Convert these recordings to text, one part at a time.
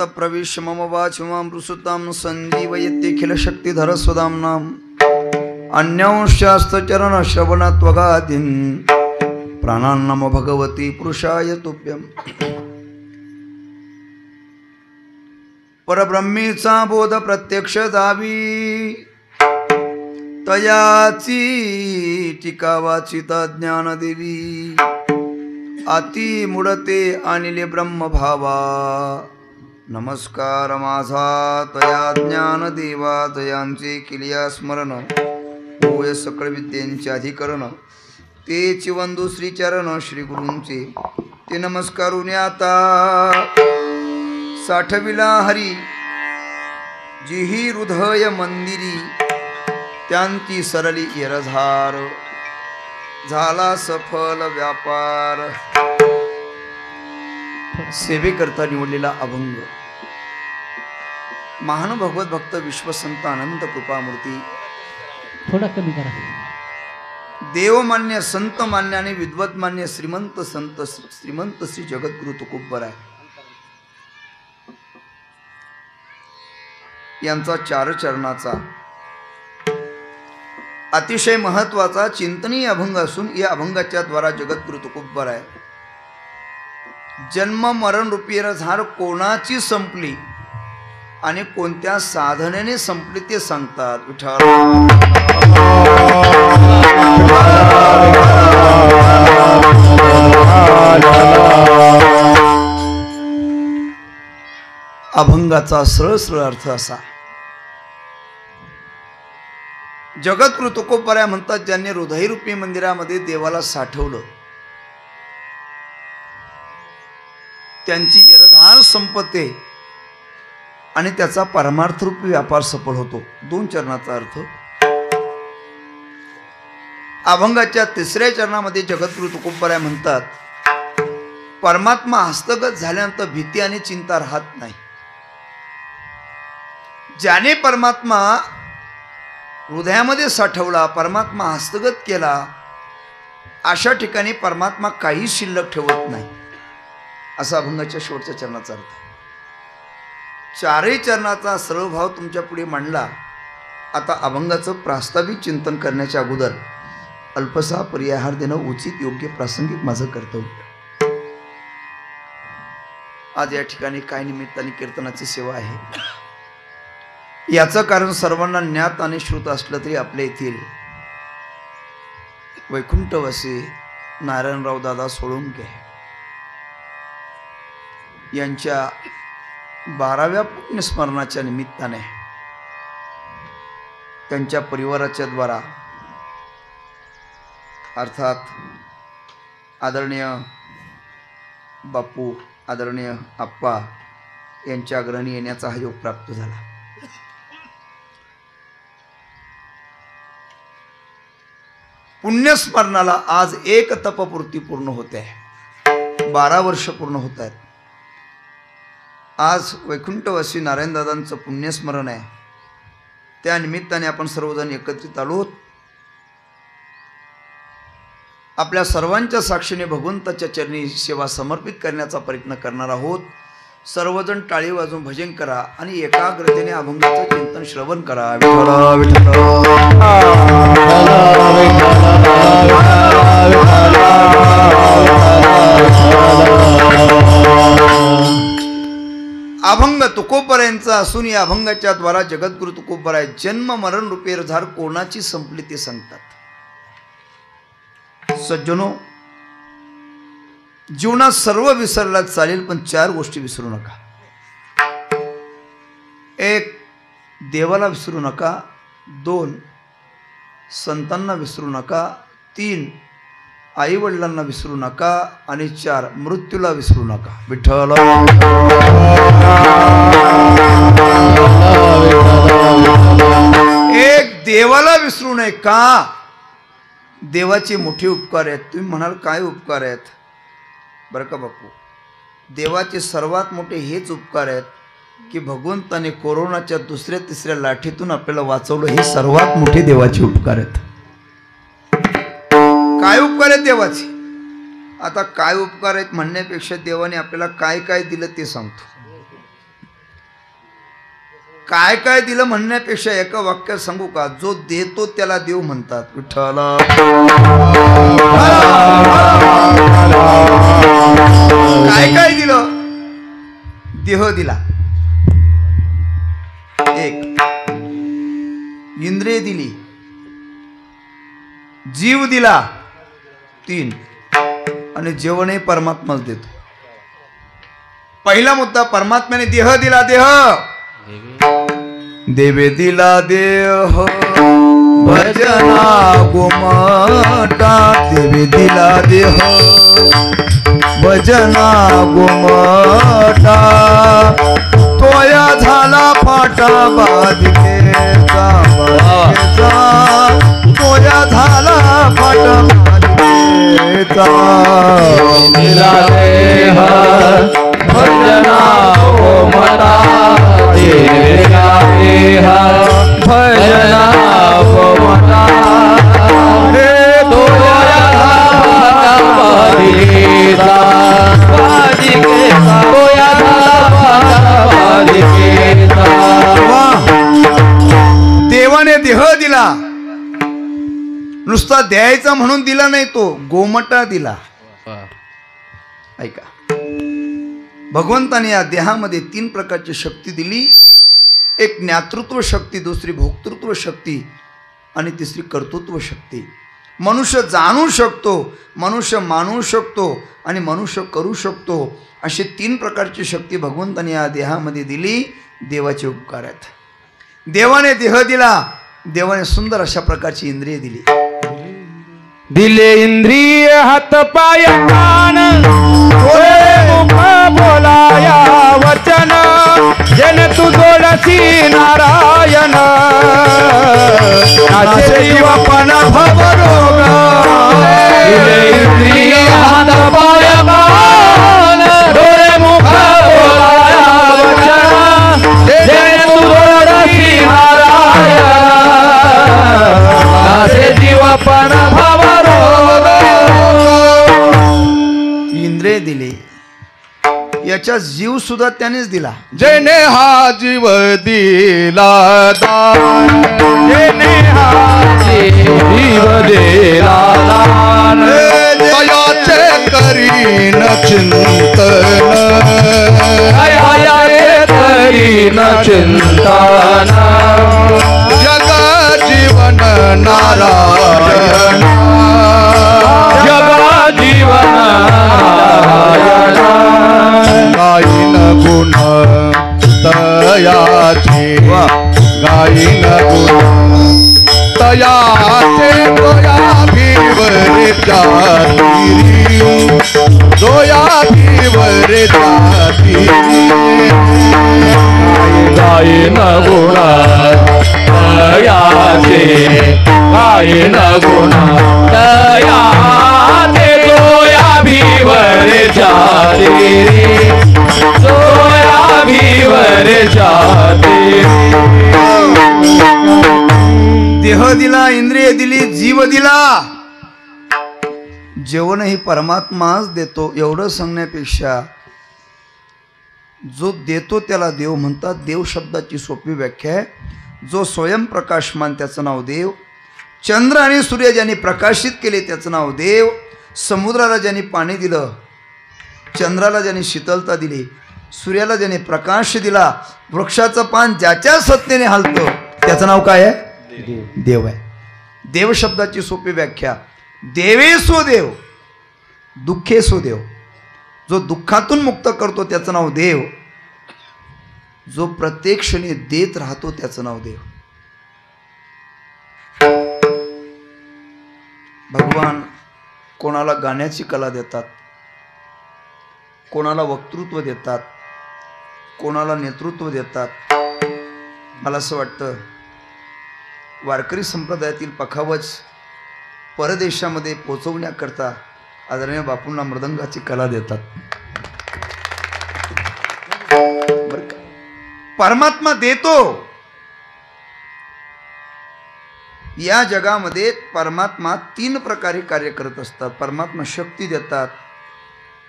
प्रविश्य मम वाचमां प्रसुतां सञ्जीवयत्यखिल शक्तिधर सुदाम्नाम् अन्यांश्चास्तचरणश्रवणत्वगादीन् प्राणान् नमो भगवती पुरुषाय तुभ्यम्। परब्रह्मेचा बोध प्रत्यक्ष दावी तयाची टीका वाचिता ज्ञानदेवी अति मुडते अनिले ब्रह्म भावा नमस्कार माझा तया ज्ञानदेवा तयांचे किलिया स्मरण होय सकळ विद्यांचे अधिकरण तेच वंदू श्रीचरण श्री गुरूंचे ते नमस्कारून आता साठविला हरी जिही हृदय मंदिरी त्यांची सरली येरझार झाला सफल व्यापार। सेवेकरता निवडलेला अभंग महान भगवत भक्त विश्वसंत अनंत कृपामूर्ती थोड़ा कमी करा। देवमान्य संत मान्य आणि विद्वत मान्य श्रीमंत संत श्रीमंत श्री जगद्गुरु तुकोबर आहे यांचा चार चरणाचा अतिशय महत्वाचा चिंतनीय अभंग असून या अभंगाच्या द्वारा जगद्गुरु तुकोबर आहे जन्म मरण रूपी रझार कोणाची संपली आणि कोणत्या साधनेने संपली ते सांगतात। विठ्ठल अभंगाचा सरळ सरळ अर्थ असा जगद्गुरु तुकोबर म्हणतात ज्यांनी हृदयरूपी मंदिरामध्ये देवाला साठवलं त्यांची येरधार संपत्ती आणि त्याचा परमार्थरूपी व्यापार सफल होतो। दोन चरणाचा अर्थ अभंगाच्या तिसऱ्या चरणामध्ये जगद्गुरु तुकोबर म्हणतात परमात्मा हस्तगत झाल्यानंतर भीती आणि चिंता राहत नाही। ज्याने परमात्मा हृदयामध्ये साठवला परमात्मा हस्तगत केला अशा ठिकाणी परमात्मा काही शिल्लक ठेवत नाही असा अभंगाच्या शेवटच्या चरणाचा अर्थ। चारही चरणाचा सरळ भाव तुमच्या पुढे मांडला। आता अभंगाचं प्रास्ताविक चिंतन करण्याच्या अगोदर अल्पसा पर्याहार देणं उचित योग्य प्रासंगिक माझं कर्तव्य। आज या ठिकाणी काय निमित्ताने कीर्तनाची सेवा आहे याचं कारण सर्वांना ज्ञात आणि श्रुत असलं तरी आपल्या येथील वैकुंठवासी नारायणराव दादा सोळुंके यांच्या 12व्या पुण्यस्मरणाच्या निमित्ताने त्यांच्या परिवाराच्या द्वारा अर्थात आदरणीय बापू आदरणीय आप्पा यांच्या अग्रणी येण्याचा हा योग प्राप्त झाला। पुण्यस्मरणाला आज एक तपपूर्ती पूर्ण होते आहे 12 वर्ष पूर्ण होत आहेत। आज वैकुंठवासी नारायणदादांचं पुण्यस्मरण आहे त्या निमित्ताने आपण सर्वजण एकत्रित आलो आहोत। आपल्या सर्वांच्या साक्षीने भगवंताच्या चरणी सेवा समर्पित करण्याचा प्रयत्न करणार आहोत। सर्वजण टाळी वाजवून भजन करा आणि एकाग्रतेने अभंगाचं चिंतन श्रवण करा। अभंग तुकोबर यांचा असून या अभंगाच्या द्वारा जगद्गुरु तुकोबर आहे जन्म मरण रूपी रझार कोणाची संपली ते सांगतात। सज्जनो जीवनात सर्व विसरला चालेल पण 4 गोष्टी विसरू नका। 1 देवाला विसरू नका, 2 संतांना विसरू नका, 3 आई वडिलांना विसरू नका आणि 4 मृत्यूला विसरू नका। विठ्ठल 1 देवाला विसरू नये का देवाचे मोठे उपकार आहेत। तुम्ही म्हणाल काय उपकार आहेत बरं का बापू देवाचे सर्वात मोठे हेच उपकार आहेत की भगवंताने कोरोनाच्या दुसऱ्या तिसऱ्या लाठीतून आपल्याला वाचवलं हे सर्वात मोठे देवाचे उपकार आहेत। काय उपकार आहेत देवाचे आता काय उपकार आहेत म्हणण्यापेक्षा देवाने आपल्याला काय काय दिलं ते सांगतो। काय काय दिलं म्हणण्यापेक्षा एका वाक्यात सांगू का, जो देतो त्याला देव म्हणतात. विठ्ठला काय काय दिलं? देह दिला एक, इंद्रिय दिली, जीव दिला 3, आणि जेवणही परमात्माच देतो. पहिला मुद्दा, परमात्म्याने देह दिला. देह देवे दिला देह भजना गोमटा. देवे दिला देह भजना गोमटा. तोया झाला फाटा बाधिकेचा. तोया झाला फाटा बाधिकेचा. दिला देह भजना गोमटा. दिला देह भजना गोमटा. तोया झाला बाधिकेचा. तोया झाला बाधिकेचा. देवाने देह दिला, नुसता द्यायचा म्हणून दिला नाही, तो गोमटा दिला. ऐका, भगवंताने या देहामध्ये 3 प्रकारची शक्ती दिली. एक ज्ञातृत्व शक्ती, दुसरी भोक्तृत्व शक्ती आणि तिसरी कर्तृत्व शक्ती. मनुष्य जाणू शकतो, मनुष्य मानू शकतो आणि मनुष्य करू शकतो, अशी 3 प्रकारची शक्ती भगवंताने या देहामध्ये दिली. देवाचे उपकार आहेत. देवाने देह दिला, देवाने सुंदर अशा प्रकारची इंद्रिय दिली. दिले इंद्रिय हात पाय कान. मुख बोलाया वचन. जन तू जोडसी नारायण. नाचे जीवपण भवरोग. दिले इंद्रिय हात पाय कान. डोळे मुख बोलाया वचन. जन तू जोडसी नारायण. नाचे जीवपण इंद्रिय दिली, याचा जीव सुद्धा त्यानेच दिला. जेने हा जीव दिला दान. जेने हा जीव दिला दान. दयाचे करीन चिंतन. दयाचे करीन चिंतन. जग जीवन नारायण. जग जीवन नारायण. गायन गुण तयाचे. गायन गुण तयाचे. दोया भीवर जाती. दोया भीवर जाती. गायन गुण तयाचे. गायन गुण तयाचे. दोया भीवर जाती. दोया भीवर जाती. देह दिला, इंद्रिय दिली, जीव दिला. जेवणही परमात्माच देतो. एवढं सांगण्यापेक्षा जो देतो त्याला देव म्हणतात. देव शब्दाची सोपी व्याख्या आहे, जो स्वयंप्रकाशमान त्याचं नाव देव. चंद्र आणि सूर्य ज्यांनी प्रकाशित केले त्याचं नाव देव. समुद्राला ज्यांनी पाणी दिलं, चंद्राला ज्यांनी शीतलता दिली, सूर्याला ज्यांनी प्रकाश दिला, वृक्षाचं पान ज्याच्या सत्तेने हलतं त्याचं नाव काय आहे? देव आहे. देव शब्दाची सोपी व्याख्या, देवेसो देव, दुःखेसो देव. जो दुःखातून मुक्त करतो त्याचं नाव देव. जो प्रत्येक क्षणी देत राहतो त्याचं नाव देव. भगवान कोणाला गाण्याची कला देतात, कोणाला वक्तृत्व देतात, कोणाला नेतृत्व देतात. मला असं वाटतं वारकरी संप्रदायातील पखावज परदेशामध्ये पोचवण्याकरता आदरणीय बापूंना मृदंगाची कला देतात. परमात्मा देतो. या जगामध्ये परमात्मा 3 प्रकारे कार्य करत असतात. परमात्मा शक्ती देतात,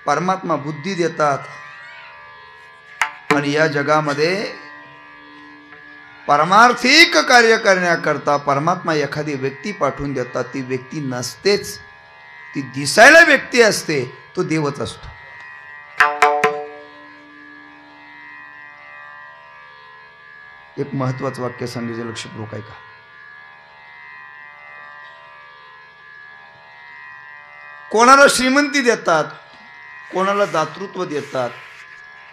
परमात्मा बुद्धी देतात, आणि या जगामध्ये परमार्थिक कार्य करण्याकरता परमात्मा एखादी व्यक्ती पाठवून देतात. ती व्यक्ती नसतेच, ती दिसायला व्यक्ती असते, तो देवच असतो. एक महत्वाचं वाक्य सांगायचे, लक्षपूर्वक ऐका. कोणाला श्रीमंती देतात, कोणाला दातृत्व देतात,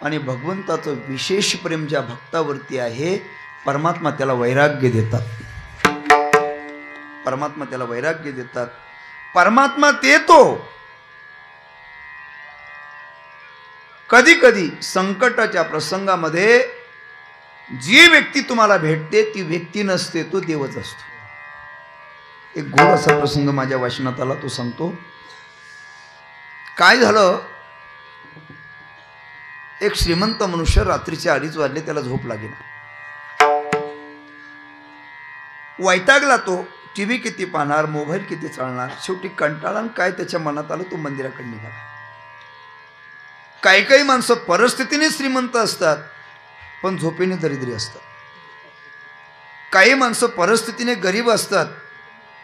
आणि भगवंताचं विशेष प्रेम ज्या भक्तावरती आहे, परमात्मा त्याला वैराग्य देतात. परमात्मा त्याला वैराग्य देतात. परमात्मा देतो. कधी कधी संकटाच्या प्रसंगामध्ये जी व्यक्ती तुम्हाला भेटते ती व्यक्ती नसते, तो देवच असतो. एक गोड असा प्रसंग माझ्या वाचनात आला, तो सांगतो. काय झालं, एक श्रीमंत मनुष्य रात्रीचे 2:30 वाजले, त्याला झोप लागेना. वैतागला तो. टीव्ही किती पाहणार, मोबाईल किती चालणार. शेवटी कंटाळा काय त्याच्या मनात आलं, तो मंदिराकडे निघाला. काही काही माणसं परिस्थितीने श्रीमंत असतात पण झोपेने दरिद्री असतात. काही माणसं परिस्थितीने गरीब असतात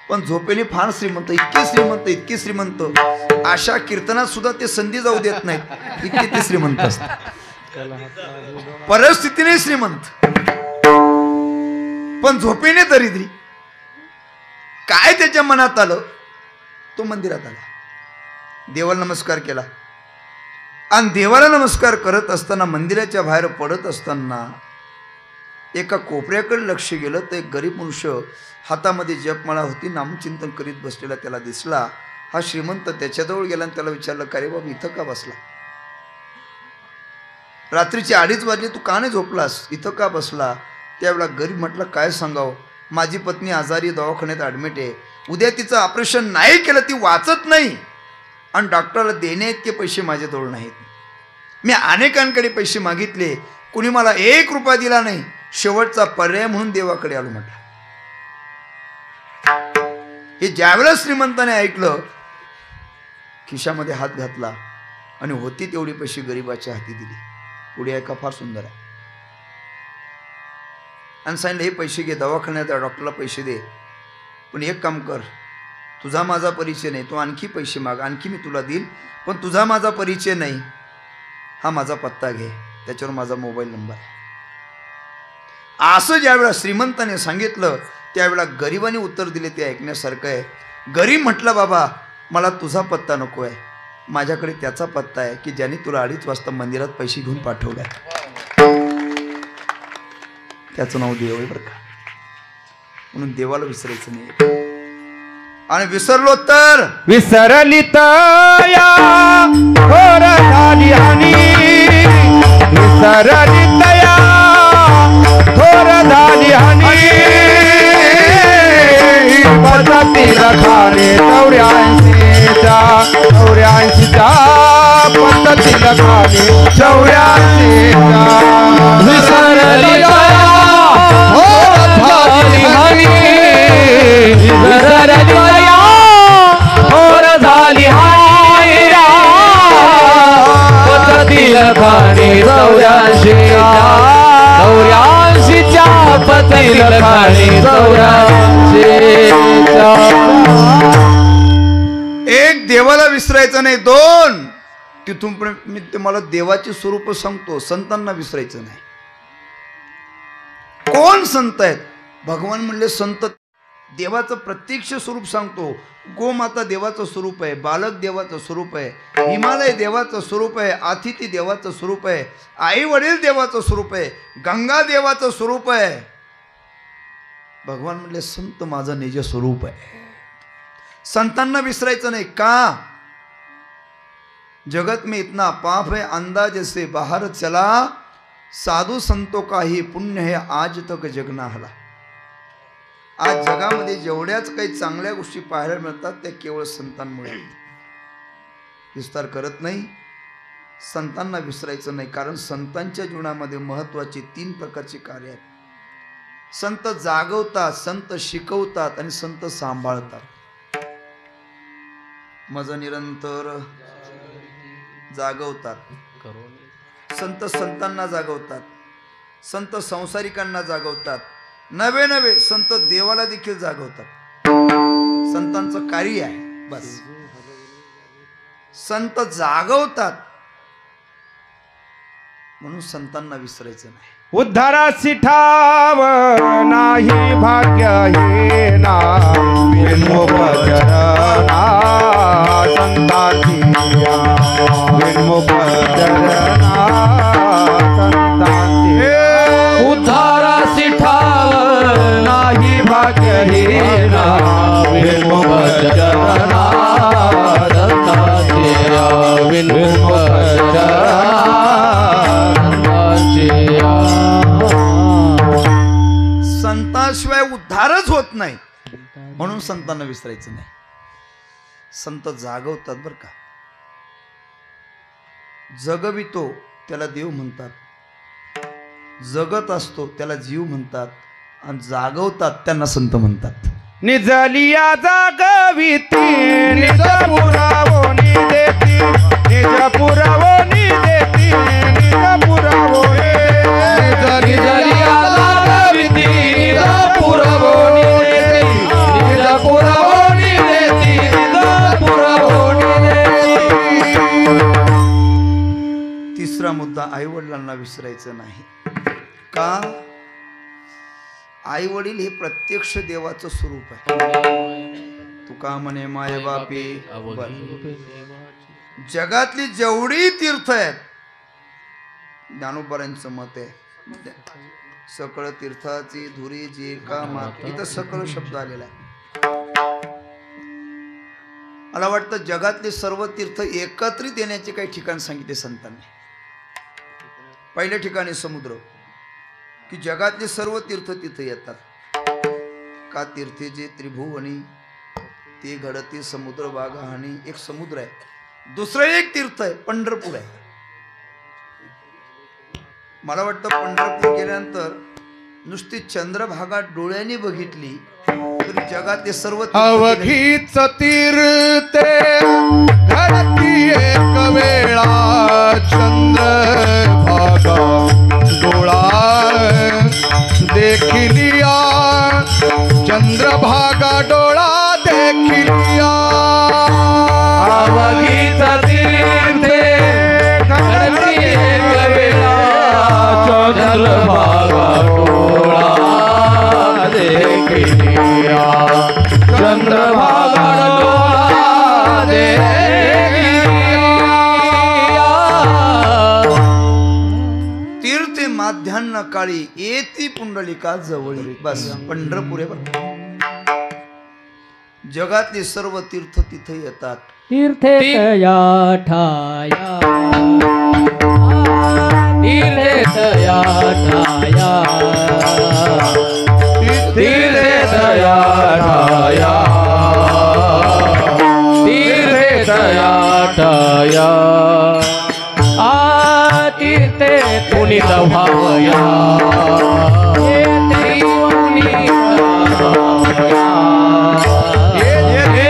पण झोपेने फार श्रीमंत, इतके श्रीमंत, इतके श्रीमंत. अशा कीर्तनात सुद्धा ते संधी जाऊ देत नाहीत, इतके ते श्रीमंत असतात. परिस्थितीने श्रीमंत पण झोपेने दरिद्री. काय त्याच्या मनात आलं, तो मंदिरात आला, देवाला नमस्कार केला. आणि देवाला नमस्कार करत असताना, मंदिराच्या बाहेर पडत असताना एका कोपऱ्याकडे लक्ष गेलं, तर एक गरीब मनुष्य हातामध्ये जपमाळा होती, नामचिंतन करीत बसलेला त्याला दिसला. हा श्रीमंत त्याच्याजवळ गेला आणि त्याला विचारलं, का रे बाबा इथं का बसला? रात्रीचे 2:30 वाजले, तू का नाही झोपलास, इथं का बसला? त्यावेळेला गरीब म्हटलं, काय सांगावं, माझी पत्नी आजारी दवाखान्यात ॲडमिट आहे. उद्या तिचं ऑपरेशन नाही केलं, ती वाचत नाही, आणि डॉक्टरला देणे इतके पैसे माझ्याजवळ नाहीत. मी अनेकांकडे पैसे मागितले, कुणी मला 1 रुपया दिला नाही. शेवटचा पर्याय म्हणून देवाकडे आलो म्हटलं. हे ज्यावेळेला श्रीमंताने ऐकलं, खिशामध्ये हात घातला आणि होती तेवढी पैसे गरीबाच्या हाती दिली. पुढे ऐका, फार सुंदर आहे. आणि सांगितलं, हे पैसे घे, दवाखान्यात डॉक्टरला पैसे दे, पण एक काम कर, तुझा माझा परिचय नाही, तू आणखी पैसे माग, आणखी मी तुला देईल, पण तुझा माझा परिचय नाही, हा माझा पत्ता घे, त्याच्यावर माझा मोबाईल नंबर आहे. असं ज्यावेळेला श्रीमंताने सांगितलं, त्यावेळेला गरिबाने उत्तर दिले, ते ऐकण्यासारखं आहे. गरीब म्हटलं, बाबा मला तुझा पत्ता नको आहे, माझ्याकडे त्याचा पत्ता आहे की ज्याने तुला 2:30 वाजता मंदिरात पैसे घेऊन पाठवले. त्याचं नाव देव आहे बरं का. म्हणून देवाला विसरायचं नाही. आणि विसरलो तर विसरली तया थोर झाली हानी, विसरली तया थोर झाली हानी. पद्धतील खाणे 84च्या पद्धतील खाणे 84च्या. विसरली तया थोर झाली हानी, विसरली तया थोर झाली हानी. पद्धतील खाणे 84च्या पद्धतील खाणे 84च्या. एक देवाला विसरायचं नाही, 2 तिथून मी तुम्हाला देवाचे स्वरूप सांगतो, संतांना विसरायचं नाही. कोण संत आहेत? भगवान म्हणले संत. देवाचं प्रत्यक्ष स्वरूप सांगतो. गोमाता देवाचं स्वरूप आहे, बालक देवाचं स्वरूप आहे, हिमालय देवाचं स्वरूप आहे, अतिथी देवाचं स्वरूप आहे, आई वडील देवाचं स्वरूप आहे, गंगा देवाचं स्वरूप आहे. भगवान म्हणले संत माझं निज स्वरूप आहे. संतांना विसरायचं नाही. का? जगत में इतना पाप है अंदाज से बाहर चला, साधू संतों का ही पुण्य है आज तक जगना हला. आज जगामध्ये जेवढ्याच काही चांगल्या गोष्टी पाहायला मिळतात त्या केवळ संतांमुळे. विस्तार करत नाही. संतांना विसरायचं नाही, कारण संतांच्या जीवनामध्ये महत्त्वाचे 3 प्रकारचे कार्य आहेत. संत जागवतात, संत शिकवतात आणि संत सांभाळतात. मज निरंतर जागवतात. संत संतांना जागवतात, संत संसारिकांना जागवतात, नवे नवे संत देवाला देखील जागवतात. संतांचं कार्य आहे. बस संत जागवतात म्हणून संतांना विसरायचं नाही. उद्धारासी ठाव नाही भाग्य हे ना विनमुख चरणा संतांची विनमुख चरणा संतांची. उद्धारासी ठाव नाही भाग्य हे ना विनमुख चरणा संतांची विनमुख चरणा. संतांशिवाय उद्धारच होत नाही म्हणून संतांना विसरायचं नाही. संत जागवतात बर का. जगवितो त्याला देव म्हणतात, जगत असतो त्याला जीव म्हणतात, आणि जागवतात त्यांना संत म्हणतात. निजलिया जागविती निज पुरावोनी देती निज पुरावोनी देती निज पुरावोनी निजलिया जागविती निज पुरावोनी देती निज पुरावोनी देती निज पुरावोनी देती. तिसरा मुद्दा, आई वडिलांना विसरायचं नाही. का? आई वडील हे प्रत्यक्ष देवाचं स्वरूप आहे. तुका म्हणे माय बापी. जगातली जेवढी तीर्थ आहेत, ज्ञानोबारांचं मत आहे सकळ तीर्थाची धुरी जी का मात. इथं सकळ शब्द आलेला आहे. मला वाटतं जगातले सर्व तीर्थ एकत्रित येण्याचे काही ठिकाण सांगितले संतांनी. पहिल्या ठिकाणी समुद्र, की जगातले सर्व तीर्थ तिथे येतात. का? तीर्थे जे त्रिभुवनी ते घडते समुद्र बागाहानी. एक समुद्र आहे. दुसरं एक तीर्थ आहे पंढरपूर आहे. मला वाटतं पंढरपूर गेल्यानंतर नुसती चंद्रभागा डोळ्याने बघितली तरी जगातले सर्व अवघीच तीर्थे घडती एक वेळा चंद्रभागा डोळा देखिलिया चंद्रभागा डोळा देखिलिया. अवघीच तीर्थे घडती एक वेळा चंद्रभागा डोळा देखिलिया चंद्रभागा डोळा देखिलिया. तीर्थे माध्यान्ह काळी येती पुंडलिका जवळी. बस पंढरपूर आहे बरं. जगातली सर्व तीर्थ तिथे येतात. तीर्थे तया ठाया तीर्थे तया ठाया तीर्थे दया ठाया तीर्थे दया ठाया. तीर्थे पुनीत भावया येथे पुनीत भावया येथे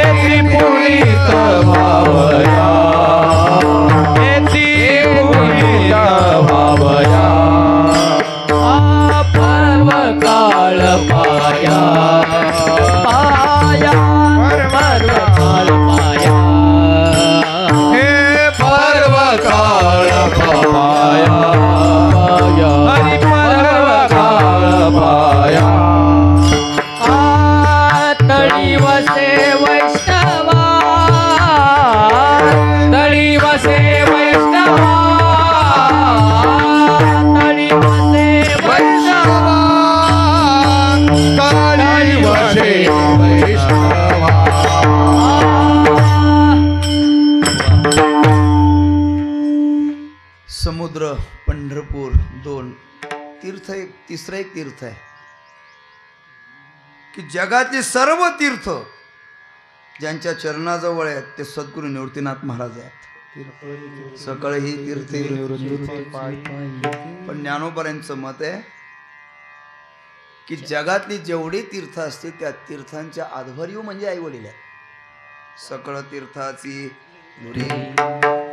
पुनीत भावया येथे पुनीत भावया. पर्व काळ पाया पाया पर्व काळ पाया हे पर्व काळ पाया हरि पर्व काळ पाया. तळी वसे वैष्णवा तळी वसे वैष्णवा तळी वसे वैष्णवा काळी वसे वैष्णवा. समुद्र पंढरपूर दोन तीर्थ. एक तिसरं एक तीर्थ आहे की जगातले सर्व तीर्थ ज्यांच्या चरणाजवळ आहेत ते सद्गुरू निवृत्तीनाथ महाराज आहेत. सकळ ही तीर्थे पण ज्ञानोबारांचं मत आहे की जगातली जेवढी तीर्थ असते त्या तीर्थांच्या आधारीव म्हणजे आई वडील आहेत. सकळ तीर्थाची धुरी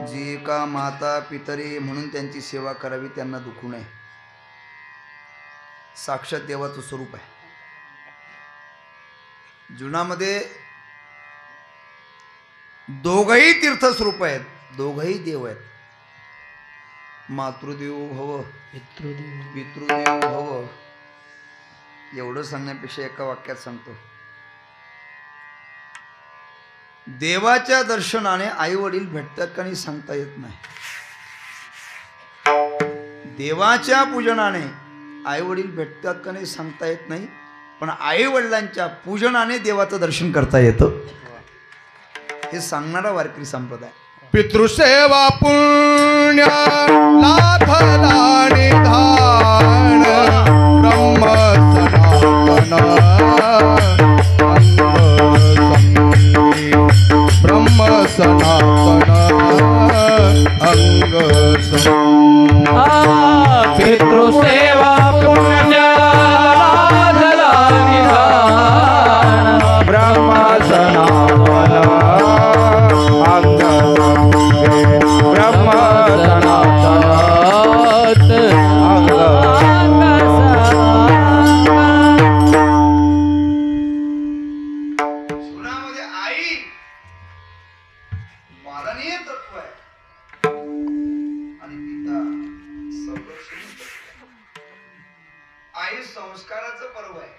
जी का माता पितरी म्हणून त्यांची सेवा करावी, त्यांना दुखू नये. साक्षात देवाचं स्वरूप आहे. जुनामध्ये दोघही तीर्थस्वरूप आहेत, दोघही देव आहेत. मातृदेवो भव पितृदेवो भव एवढं सांगण्यापेक्षा एका वाक्यात सांगतो. देवाच्या दर्शनाने आई वडील भेटतात का नाही सांगता येत नाही. देवाच्या पूजनाने आई वडील भेटतात का नाही सांगता येत नाही. पण आई वडिलांच्या पूजनाने देवाचं दर्शन करता येतं, हे सांगणारा वारकरी संप्रदाय. पितृसेवा पुण्य लाथला निधान ब्रह्म सनातन ब्रह्म सनातन अंग पितृसेवा पुण्य लाधला निधान ब्रह्म सनातन अंग ब्रह्म सनातन जीवनामध्ये आई माननीय तत्व आहे आणि पिता संरक्षणीय तत्व आहे. आई संस्काराचं पर्व आहे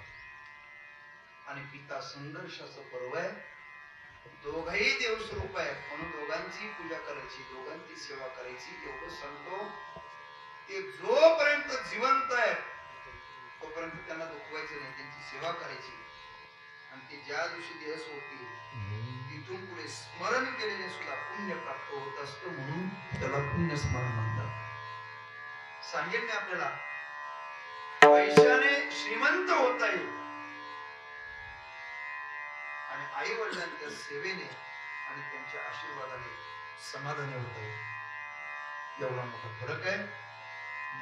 आणि पिता संघर्षाचं पर्व आहे. दोघही देवस्वरूप आहेत म्हणून दोघांची पूजा करायची, दोघांची सेवा करायची. एवढं सांगतो ते जोपर्यंत जिवंत आहे तोपर्यंत त्यांना दुखवायचं नाही, त्यांची सेवा करायची. आणि ते ज्या दिवशी देह सोडतील तिथून पुढे स्मरण केलेले सुद्धा पुण्य प्राप्त होत असतं, म्हणून त्याला पुण्य स्मरण म्हणतात. सांगेल मी आपल्याला पैशाने श्रीमंत होता येईल आणि आई वडिलांच्या सेवेने आणि त्यांच्या आशीर्वादाने समाधानी होता येईल. एवढा मोठा फरक आहे.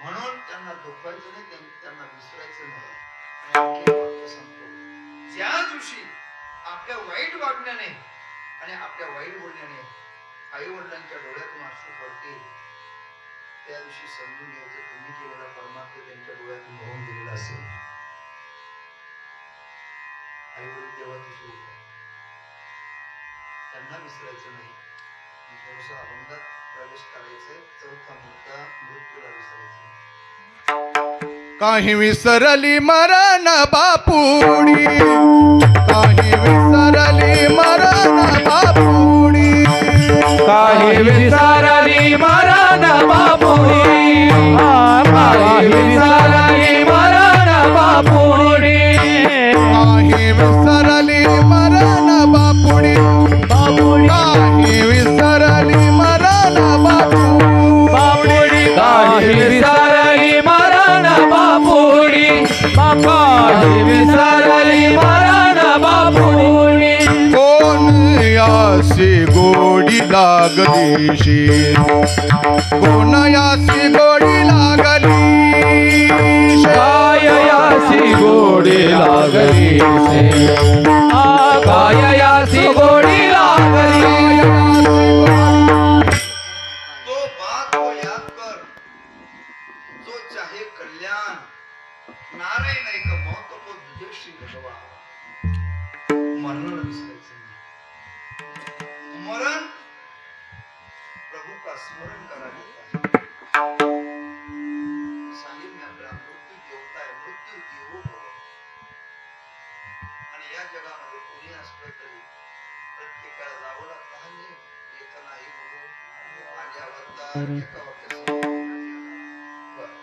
म्हणून त्यांना दुखवायचं नाही, त्यांना विसरायचं नाही. आणि आणखी एक वाक्य सांगतो. ज्या दिवशी आपल्या वाईट वागण्याने आणि आपल्या वाईट बोलण्याने आई वडिलांच्या डोळ्यातून अश्रू पडतील त्या दिवशी समजून घ्यायचं तुम्ही केलेला परमार्थ त्यांच्या डोळ्यातून वाहून गेलेला असेल. आई वडील देवाचे स्वरूप आहे, त्यांना विसरायचं नाही. थोडस अभंगात प्रवेश करायचंय. चौथा मुद्दा मृत्यूला विसरायचं नाही. काही विसरली मरण बापुडी काही विसरली मरण बापुडी काही विसारली मरण बापुडी काही विसारली मरण बापुडी काही विसरली मरण बापुडी काही विसरली मरण बापुडी काही विसारली मरण बापुडी काही विसारली मरण बापुडी कोण यासी गोडी लागलीशी कोण यासी गोडी लागली काय यासी गोडी लागली काय यासी गोडी लागली तो बात को याद कर जो चाहे कल्याण नारे नहीं का मौत को तुझे श्री भगवा. मरण विसरायचं नाही. मरण प्रभु का स्मरण कराने का. सांगेल मी आपल्याला मृत्यू देवता आहे, मृत्यू देवो भव. आणि या जगामध्ये कोणी असलं तरी प्रत्येकाला जावं लागतं. हा नाही येतं नाही म्हणून आल्या अवतार एका वाक्यात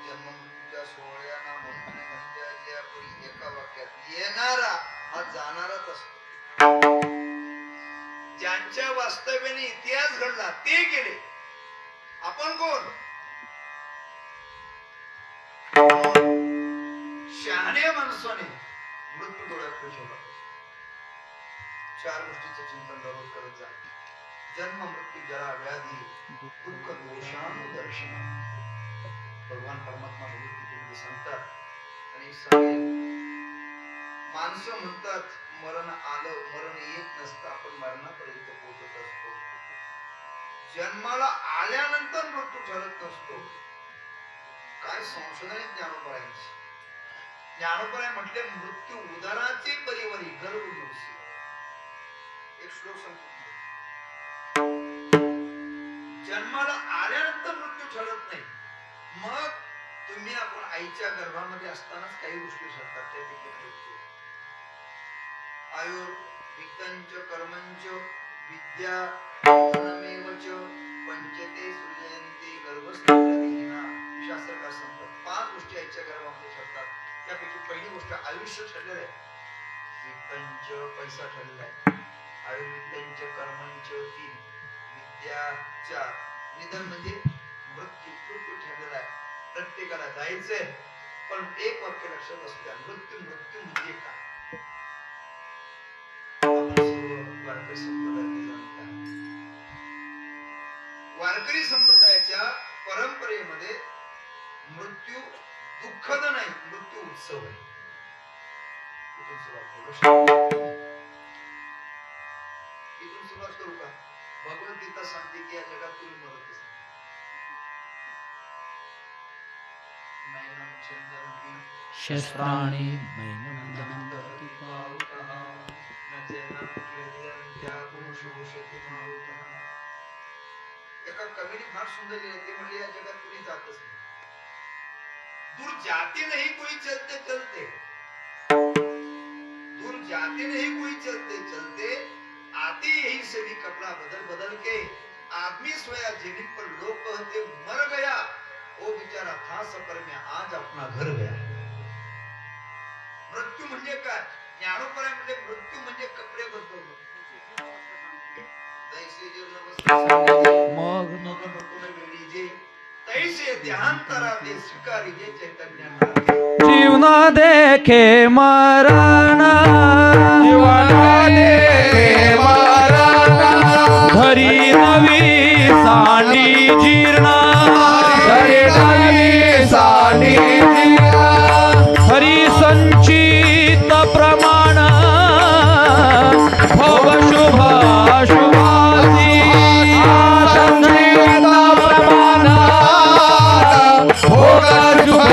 जन्म मृत्यूच्या सोहळ्याना म्हणून म्हणजे यापुढे एका वाक्यात येणारा हा जाणाराच असतो. ज्यांच्या वास्तव्याने इतिहास घडला ते गेले. आपण कोण? शहाणे माणसाने मृत्यू डोळ्यात ठेवला. चार गोष्टीचं चिंतन दररोज करत जा. जन्म मृत्यू जरा व्याधी दुःख दोषान दर्शन. भगवान परमात्मा भगवद्गीतेमध्ये सांगतात. आणि सांगेल माणसं म्हणतात मरण आलं, मरण येत नसतं, आपण मरणापर्यंत पोहोचत असतो. जन्माला आल्यानंतर मृत्यू ठरत नसतो. काय संशोधन आहे ज्ञानोबरायांचे. ज्ञानोबराय म्हटले मृत्यू उदराचे परिवरी गर्भ दिवशी एक श्लोक सांगतो जन्माला आल्यानंतर मृत्यू ठरत नाही मग तुम्ही आपण आईच्या गर्भामध्ये असतानाच काही गोष्टी ठरतात त्यापैकी मृत्यू आयुर वित्तंच कर्मंच विद्या धनमेवच पंचते सूर्यंते गर्भस्थाना शास्त्रकार सांगतात 5 गोष्टी आईच्या गर्भामध्ये ठरतात त्यापैकी पहिली गोष्ट आयुष्य ठरलेलं आहे वित्तंच पैसा ठरलेला आहे आयुर्विद्यंच कर्मंच 3 विद्या 4 निधन म्हणजे मृत्यू ठरलेला आहे प्रत्येकाला जायचंय पण एक वाक्य लक्षात असू द्या मृत्यू म्हणजे काय वारकरी संप्रदायाच्या परंपरेमध्ये मृत्यू दुःखद नाही मृत्यू उत्सव आहे इथून सुरुवात करू का भगवद्गीता सांगते की या जगात तुम्ही मरतच नैनम चंदन्ति शस्त्राणि एका कवीने फार सुंदर लिहिले ते म्हणजे या जगात कोणी जातच नाही दूर जाते नहीं कोई चलते चलते दूर जाते नहीं कोई चलते चलते आते यही सभी कपड़ा बदल बदल के आदमी सोया जमीन पर लोग कहते मर गया वो बेचारा था सफर में आज अपना घर गया मृत्यू म्हणजे काय ज्ञानोपराय म्हणजे मृत्यू म्हणजे कपडे बदलणं तैसे जीर्ण वस्त्र मग मग नको वेळी जे तैसे ध्यानतरा ते स्वीकारी जे चैतन्य जीवना देखे मरण जीवना देखे मरण धरी नवी सांडी जीर्ण धरी नवी सांडी जीर्ण हरी संचित प्रमाण भव शुभ शुभासी संचित प्रमाण भोग शुभ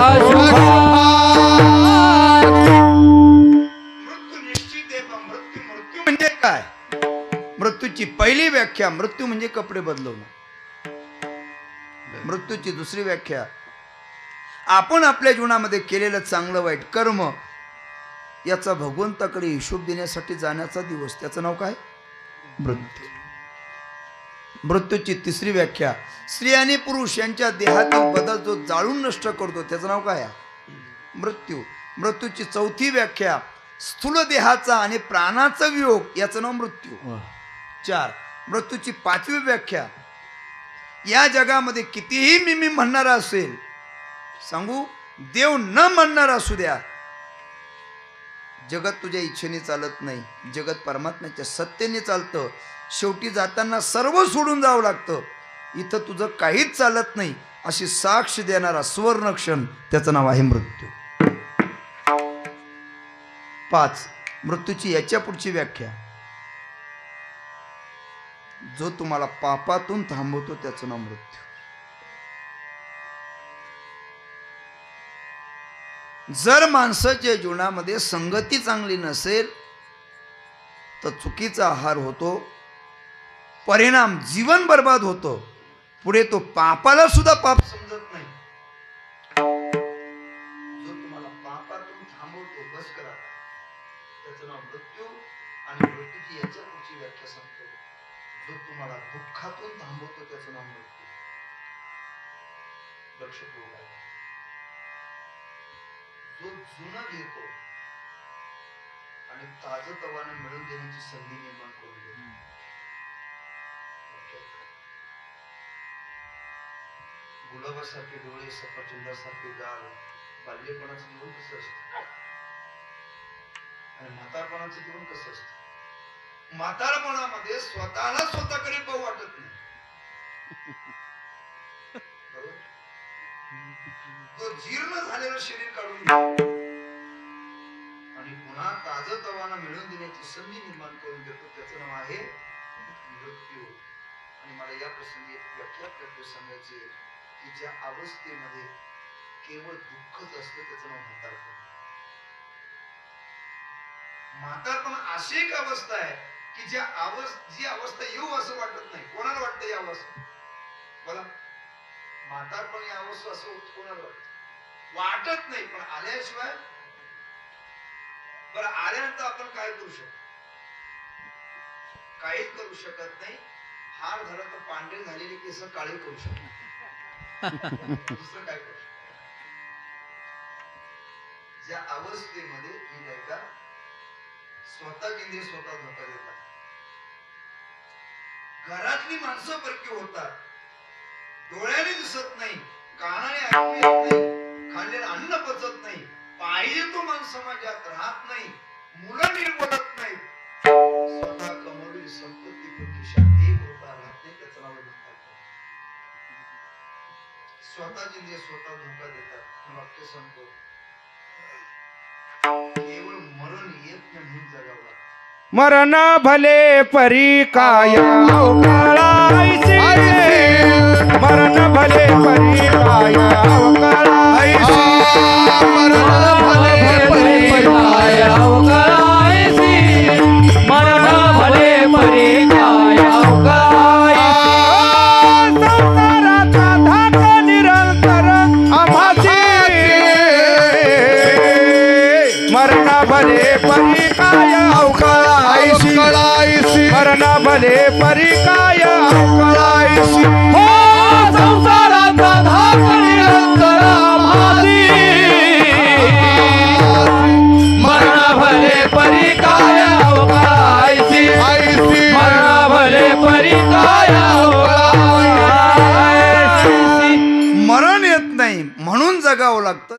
अशुभ मृत्यू निश्चित आहे पण मृत्यू म्हणजे काय मृत्यूची पहिली व्याख्या मृत्यू म्हणजे कपडे बदलवणं मृत्यूची दुसरी व्याख्या आपण आपल्या जीवनामध्ये केलेलं चांगलं वाईट कर्म याचा भगवंताकडे हिशोब देण्यासाठी जाण्याचा दिवस त्याचं नाव काय मृत्यू मृत्यूची तिसरी व्याख्या स्त्री आणि पुरुष यांच्या देहातील बदल जो जाळून नष्ट करतो त्याचं नाव काय मृत्यू मृत्यूची चौथी व्याख्या स्थूल देहाचा आणि प्राणाचा वियोग याचं नाव मृत्यू 4 मृत्यूची 5वी व्याख्या या जगामध्ये कितीही मी म्हणणारा असेल सांगू देव न म्हणणारा असू द्या जगत तुझ्या इच्छेने चालत नाही जगत परमात्म्याच्या सत्तेने चालतं शेवटी जाताना सर्व सोडून जावं लागतं इथं तुझं काहीच चालत नाही अशी साक्ष देणारा सुवर्ण क्षण त्याचं नाव आहे मृत्यू 5 मृत्यूची याच्या पुढची व्याख्या जो तुम्हाला पापातून थांबवतो त्याचं नाव मृत्यू जर माणसाच्या जीवनामध्ये संगती चांगली नसेल तर चुकीचा आहार होतो परिणाम जीवन बर्बाद होतो पुढे तो पापाला सुद्धा पाप समजत नाही जो तुम्हाला पापातून थांबवतो बस करा त्याचं नाव मृत्यू आणि मृत्यूची याच्या पुढची व्याख्या सांगतो जो तुम्हाला दुःखातून थांबवतो त्याचं नाव मृत्यू लक्षपूर्वक जो जुनं घेतो आणि ताजं तवानं मिळून देण्याची संधी निर्माण करून देतो गुलाबासारखे डोळे सफरचंदासारखे गाल बाल्यपणाचं जीवन कसं असतं आणि म्हातारपणाचं जीवन कसं असतं म्हातारपणामध्ये स्वतःला स्वतःकडे पाहू वाटत नाही तो जीर्ण झालेलं शरीर काढून घेतो आणि पुन्हा ताजं तवाना मिळवून देण्याची संधी निर्माण करून देतो त्याचं नाव आहे मृत्यू आणि मला या प्रसंगी व्याख्या करतो सांगायचे की ज्या अवस्थेमध्ये केवळ दुःखच असतं त्याचं नाव म्हातारपण म्हातारपण अशी एक अवस्था आहे की की जी अवस्था येऊ असं वाटत नाही. कोणाला वाटतं ही अवस्था? बोला. म्हातारपण ही अवस्था असं कोणाला वाटत नाही, पण आल्याशिवाय. बरं, आल्यानंतर आपण काय करू शकतो? काहीच करू शकत नाही. हार झाला तर पांढरे झालेले केस काळे करू शकतो. दुसरं काय करू शकतो? ज्या अवस्थेमध्ये ही नाही का स्वतः इंद्रिय स्वतः धोका देतात. घरातली माणसं परकी होतात. डोळ्याने दिसत नाही, कानाने ऐकू येत नाही, खाल्लेलं अन्न पचत नाही, पाहिजे तो मान समाजात राहत नाही, मुलं नीट बोलत नाही, स्वतः कमवलेली संपत्ती पण खिशात एक रुपया राहत नाही. त्याचं नाव धोका. स्वतः इंद्रिय स्वतः धोका देतात. वाक्य सांगतो, केवळ मरण येत नाही म्हणून जगावं लागतं. मरण भले परी काय अवकाळायसी, मरण भले परी काय अवकाळायसी, मरण भले परी काय अवकाळायसी, मरण भले परी काय अवकाळायसी. संसाराचा धाक निरंतर आम्हाची, मरण भले परी काय अवकाळायसी, मरण भले परी काय अवकाळायसी. हो संसाराचा धाक निरंतर आम्हासी, मरण भले परी काय अवकाळायसी, मरण भले परी काय अवकाळायसी. मरण येत नाही म्हणून जगावं लागतं.